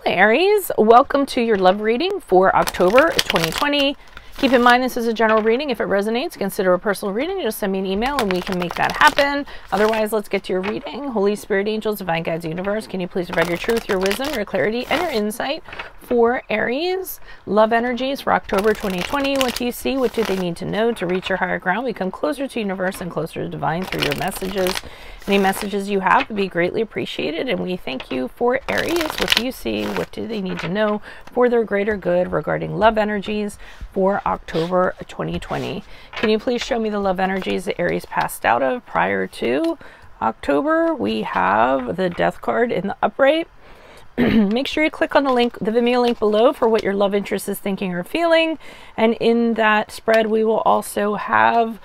Aries, welcome to your love reading for October 2020. Keep in mind this is a general reading. If it resonates, consider a personal reading. Just send me an email and we can make that happen. Otherwise, let's get to your reading. Holy Spirit, angels, divine guides, universe, can you please provide your truth, your wisdom, your clarity, and your insight for Aries? Love energies for October 2020. What do you see? What do they need to know to reach your higher ground? Become closer to universe and closer to divine through your messages. Any messages you have would be greatly appreciated, and we thank you for Aries. What do you see? What do they need to know for their greater good regarding love energies for October 2020? Can you please show me the love energies that Aries passed out of prior to October? We have the Death card in the upright. Make sure you click on the link, the Vimeo link below, for what your love interest is thinking or feeling. And in that spread, we will also have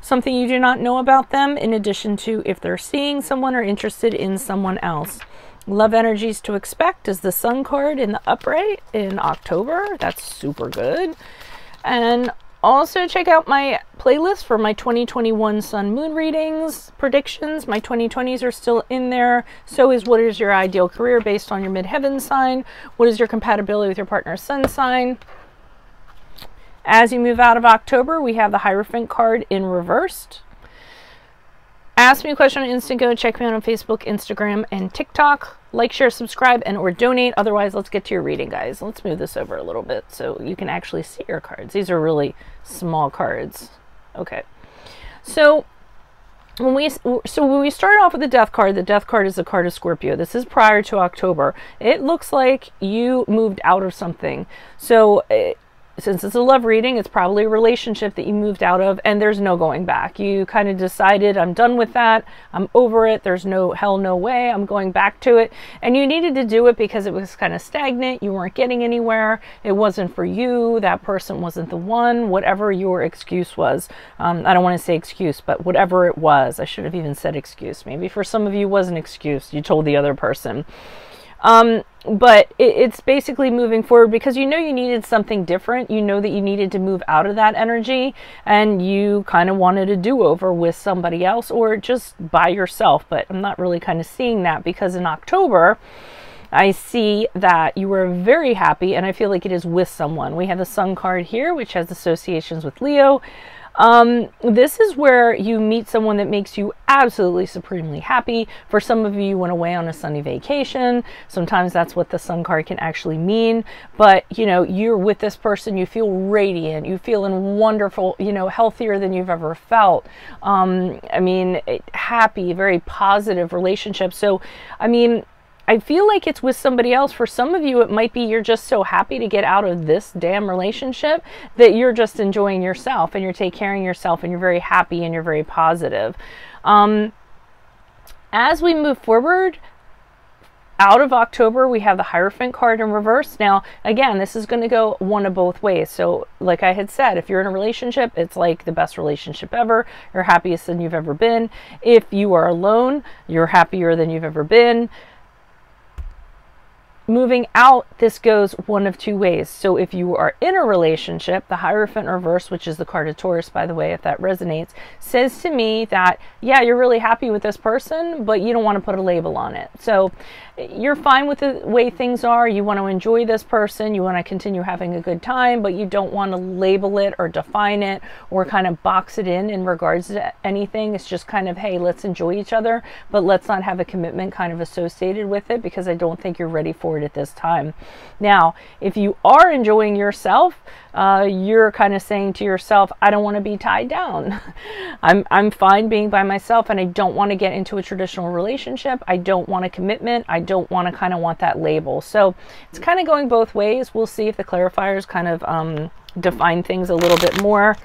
something you do not know about them, in addition to if they're seeing someone or interested in someone else. Love energies to expect is the Sun card in the upright in October. That's super good. And also check out my playlist for my 2021 Sun Moon readings, predictions. My 2020s are still in there. So is what is your ideal career based on your midheaven sign? What is your compatibility with your partner's sun sign? As you move out of October, we have the Hierophant card in reversed. Ask me a question on Instant Go. Check me out on Facebook, Instagram, and TikTok. Like, share, subscribe, and or donate. Otherwise, let's get to your reading, guys. Let's move this over a little bit so you can actually see your cards. These are really small cards. Okay. So when we start off with the Death card is the card of Scorpio. This is prior to October. It looks like you moved out of something. So since it's a love reading, it's probably a relationship that you moved out of, and there's no going back. You kind of decided, I'm done with that. I'm over it. There's no hell, no way. I'm going back to it. And you needed to do it because it was kind of stagnant. You weren't getting anywhere. It wasn't for you. That person wasn't the one, whatever your excuse was. I don't want to say excuse, but whatever it was. I should have even said excuse. Maybe for some of you it was an excuse. You told the other person. But it's basically moving forward because you know you needed something different. You know that you needed to move out of that energy, and you kind of wanted a do-over with somebody else or just by yourself. But I'm not really kind of seeing that, because in October, I see that you were very happy, and I feel like it is with someone. We have the Sun card here, which has associations with Leo. This is where you meet someone that makes you absolutely supremely happy. For some of you, you went away on a sunny vacation. Sometimes that's what the Sun card can actually mean. But, you know, you're with this person, you feel radiant, you feeling wonderful, you know, healthier than you've ever felt. I mean, happy, very positive relationship. So, I mean, I feel like it's with somebody else. For some of you, it might be you're just so happy to get out of this damn relationship that you're just enjoying yourself and you're taking care of yourself and you're very happy and you're very positive. As we move forward, out of October, we have the Hierophant card in reverse. Now, again, this is going to go one of both ways. So, like I had said, if you're in a relationship, it's like the best relationship ever. You're happiest than you've ever been. If you are alone, you're happier than you've ever been. Moving out, this goes one of two ways. So if you are in a relationship, the Hierophant reverse, which is the card of Taurus, by the way, if that resonates, says to me that, yeah, you're really happy with this person, but you don't want to put a label on it. So you're fine with the way things are. You want to enjoy this person. You want to continue having a good time, but you don't want to label it or define it or kind of box it in regards to anything. It's just kind of, hey, let's enjoy each other, but let's not have a commitment kind of associated with it, because I don't think you're ready for it at this time. Now, if you are enjoying yourself, you're kind of saying to yourself, I don't want to be tied down. I'm fine being by myself, and I don't want to get into a traditional relationship. I don't want a commitment. I don't want to kind of want that label. So it's kind of going both ways. We'll see if the clarifiers kind of define things a little bit more,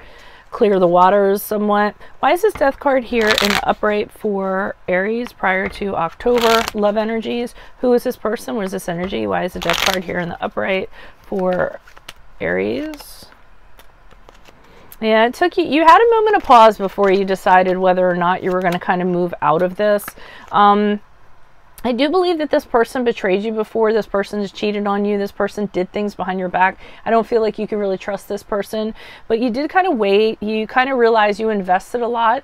clear the waters somewhat. Why is this Death card here in the upright for Aries prior to October? Love energies. Who is this person? What is this energy? Why is the Death card here in the upright for Aries? Yeah, it took you had a moment of pause before you decided whether or not you were going to kind of move out of this. I do believe that this person betrayed you before. This person has cheated on you. This person did things behind your back. I don't feel like you can really trust this person, but you did kind of wait. You kind of realized you invested a lot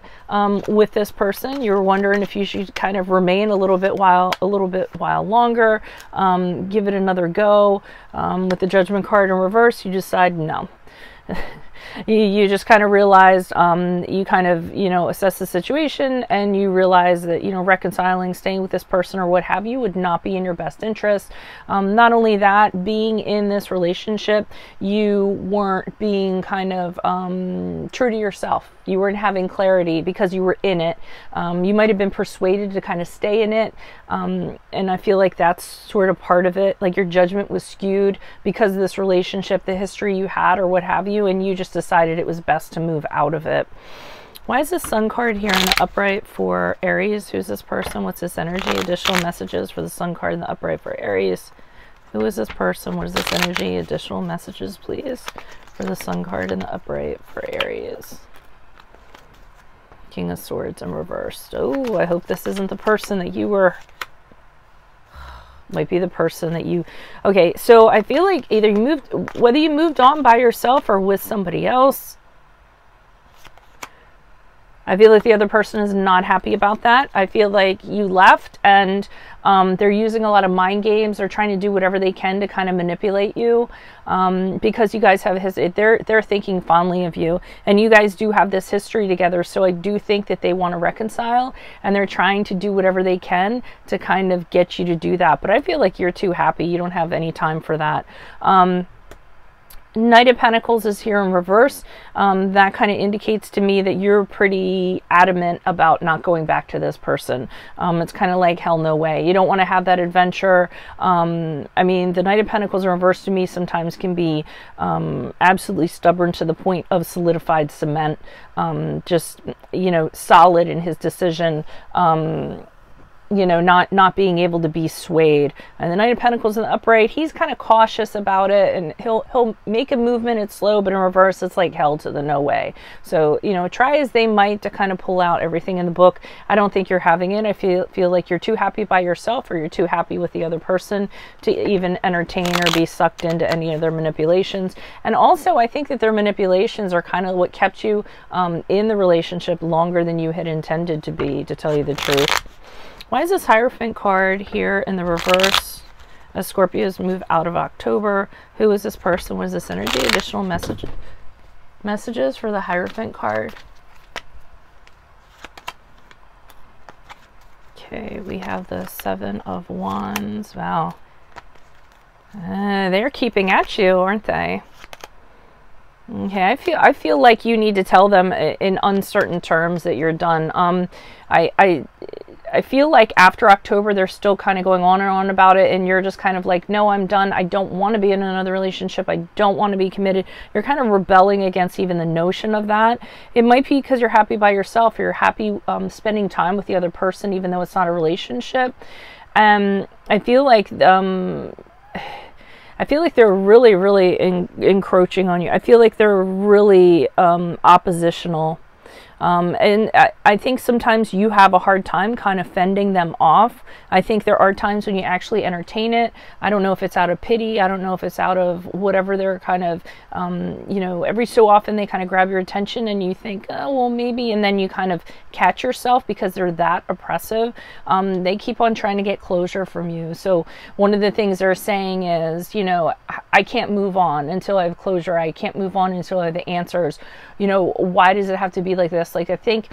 with this person. You were wondering if you should kind of remain a little bit while longer, give it another go. With the Judgment card in reverse, you decide no. You just kind of realized, you kind of, assess the situation, and you realize that, reconciling, staying with this person or what have you would not be in your best interest. Not only that, being in this relationship, you weren't being kind of true to yourself. You weren't having clarity because you were in it. You might have been persuaded to kind of stay in it. And I feel like that's sort of part of it. Like your judgment was skewed because of this relationship, the history you had or what have you, and you just decided it was best to move out of it. Why is the Sun card here in the upright for Aries? Who's this person? What's this energy? Additional messages for the Sun card in the upright for Aries. Who is this person? What is this energy? Additional messages, please, for the Sun card in the upright for Aries. King of Swords in reversed. Oh, I hope this isn't the person that you were... Might be the person that you... Okay, so I feel like either you moved... Whether you moved on by yourself or with somebody else, I feel like the other person is not happy about that. I feel like you left and they're using a lot of mind games. They're trying to do whatever they can to kind of manipulate you because you guys have they're thinking fondly of you, and you guys do have this history together. So I do think that they want to reconcile, and they're trying to do whatever they can to kind of get you to do that. But I feel like you're too happy. You don't have any time for that. Knight of Pentacles is here in reverse. That kind of indicates to me that you're pretty adamant about not going back to this person. It's kind of like, hell no way. You don't want to have that adventure. I mean, the Knight of Pentacles in reverse to me sometimes can be absolutely stubborn to the point of solidified cement. Just, solid in his decision. Not being able to be swayed. And the Knight of Pentacles in the upright, he's kind of cautious about it, and he'll make a movement. It's slow, but in reverse, it's like hell to the no way. So, try as they might to kind of pull out everything in the book. I don't think you're having it. I feel like you're too happy by yourself, or you're too happy with the other person to even entertain or be sucked into any of their manipulations. And also, I think that their manipulations are kind of what kept you in the relationship longer than you had intended to be, to tell you the truth. Why is this Hierophant card here in the reverse as Scorpios move out of October? Who is this person? What is this energy? Additional messages for the Hierophant card. Okay, we have the Seven of Wands. Wow. They're keeping at you, aren't they? Okay, I feel like you need to tell them in uncertain terms that you're done. I feel like after October, they're still kind of going on and on about it, and you're just kind of like, no, I'm done. I don't want to be in another relationship. I don't want to be committed. You're kind of rebelling against even the notion of that. It might be because you're happy by yourself, or you're happy spending time with the other person, even though it's not a relationship. I feel like they're really, really encroaching on you. I feel like they're really oppositional. And I think sometimes you have a hard time kind of fending them off. I think there are times when you actually entertain it. I don't know if it's out of pity. I don't know if it's out of whatever they're kind of, every so often they kind of grab your attention and you think, oh, well, maybe. And then you kind of catch yourself because they're that oppressive. They keep on trying to get closure from you. So one of the things they're saying is, I can't move on until I have closure. I can't move on until I have the answers. Why does it have to be like this? Like, I think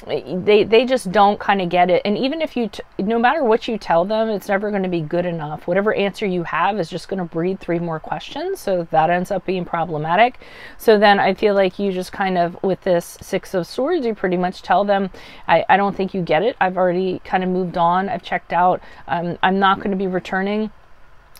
they just don't kind of get it. And even if no matter what you tell them, it's never going to be good enough. Whatever answer you have is just going to breed 3 more questions. So that ends up being problematic. So then I feel like you just kind of, with this Six of Swords, you pretty much tell them, I don't think you get it. I've already kind of moved on. I've checked out. I'm not going to be returning.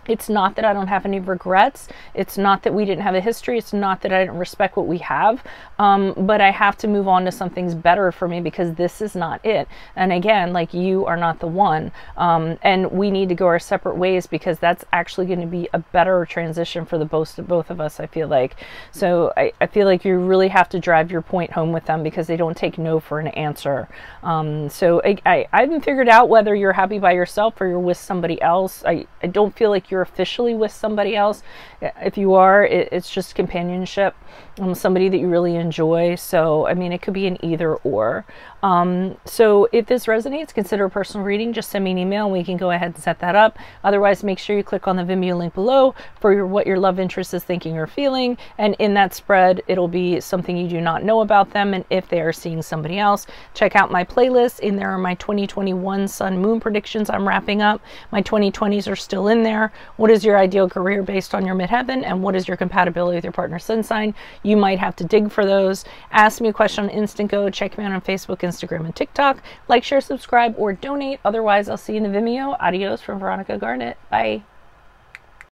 It's not that I don't have any regrets. It's not that we didn't have a history. It's not that I didn't respect what we have. But I have to move on to something's better for me, because this is not it. And again, like, you are not the one. And we need to go our separate ways, because that's actually going to be a better transition for the both of us, I feel like. So I feel like you really have to drive your point home with them, because they don't take no for an answer. So I haven't figured out whether you're happy by yourself or you're with somebody else. I don't feel like you're officially with somebody else. If you are, it's just companionship, somebody that you really enjoy. So I mean, it could be an either or. So if this resonates, consider a personal reading. Just send me an email and we can go ahead and set that up. Otherwise, make sure you click on the Vimeo link below for what your love interest is thinking or feeling, and in that spread it'll be something you do not know about them, and if they are seeing somebody else. Check out my playlist. In there are my 2021 sun moon predictions I'm wrapping up. My 2020s are still in there. What is your ideal career based on your midheaven, and what is your compatibility with your partner's sun sign? You might have to dig for those. Ask me a question on Instant Go. Check me out on Facebook, Instagram, and TikTok. Like, share, subscribe, or donate. Otherwise, I'll see you in the Vimeo. Adios from Veronica Garnett. Bye.